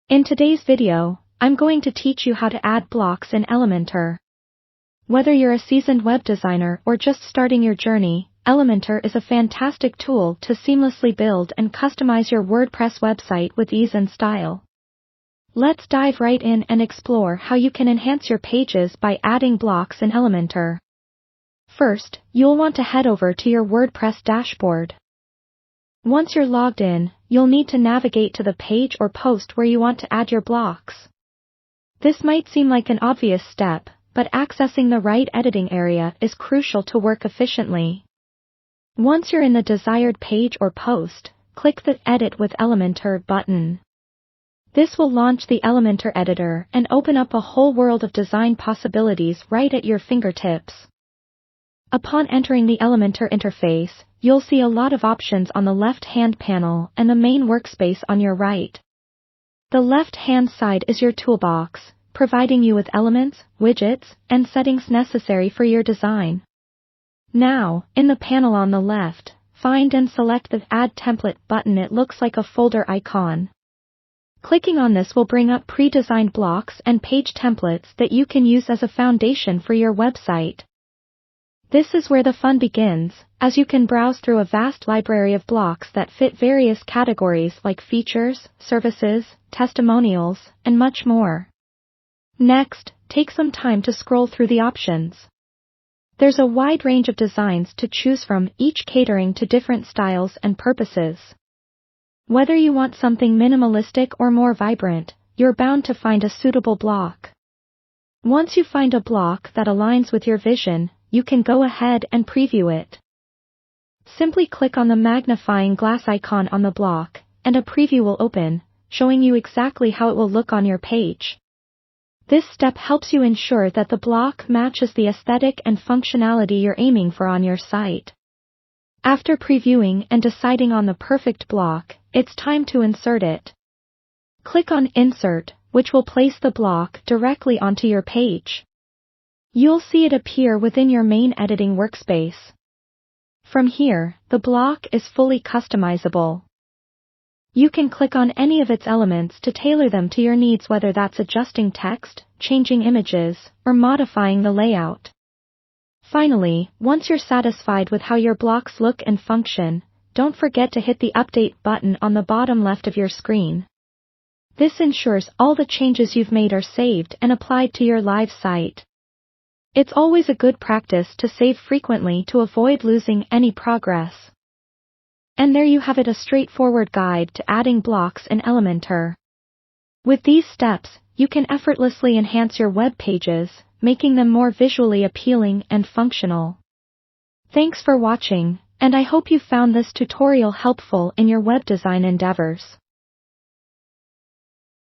In today's video, I'm going to teach you how to add blocks in Elementor. Whether you're a seasoned web designer or just starting your journey, Elementor is a fantastic tool to seamlessly build and customize your WordPress website with ease and style. Let's dive right in and explore how you can enhance your pages by adding blocks in Elementor. First, you'll want to head over to your WordPress dashboard. Once you're logged in, you'll need to navigate to the page or post where you want to add your blocks. This might seem like an obvious step, but accessing the right editing area is crucial to work efficiently. Once you're in the desired page or post, click the Edit with Elementor button. This will launch the Elementor editor and open up a whole world of design possibilities right at your fingertips. Upon entering the Elementor interface, you'll see a lot of options on the left-hand panel and the main workspace on your right. The left-hand side is your toolbox, providing you with elements, widgets, and settings necessary for your design. Now, in the panel on the left, find and select the Add Template button. It looks like a folder icon. Clicking on this will bring up pre-designed blocks and page templates that you can use as a foundation for your website. This is where the fun begins, as you can browse through a vast library of blocks that fit various categories like features, services, testimonials, and much more. Next, take some time to scroll through the options. There's a wide range of designs to choose from, each catering to different styles and purposes. Whether you want something minimalistic or more vibrant, you're bound to find a suitable block. Once you find a block that aligns with your vision, you can go ahead and preview it. Simply click on the magnifying glass icon on the block, and a preview will open, showing you exactly how it will look on your page. This step helps you ensure that the block matches the aesthetic and functionality you're aiming for on your site. After previewing and deciding on the perfect block, it's time to insert it. Click on Insert, which will place the block directly onto your page. You'll see it appear within your main editing workspace. From here, the block is fully customizable. You can click on any of its elements to tailor them to your needs, whether that's adjusting text, changing images, or modifying the layout. Finally, once you're satisfied with how your blocks look and function, don't forget to hit the Update button on the bottom left of your screen. This ensures all the changes you've made are saved and applied to your live site. It's always a good practice to save frequently to avoid losing any progress. And there you have it, a straightforward guide to adding blocks in Elementor. With these steps, you can effortlessly enhance your web pages, making them more visually appealing and functional. Thanks for watching, and I hope you found this tutorial helpful in your web design endeavors.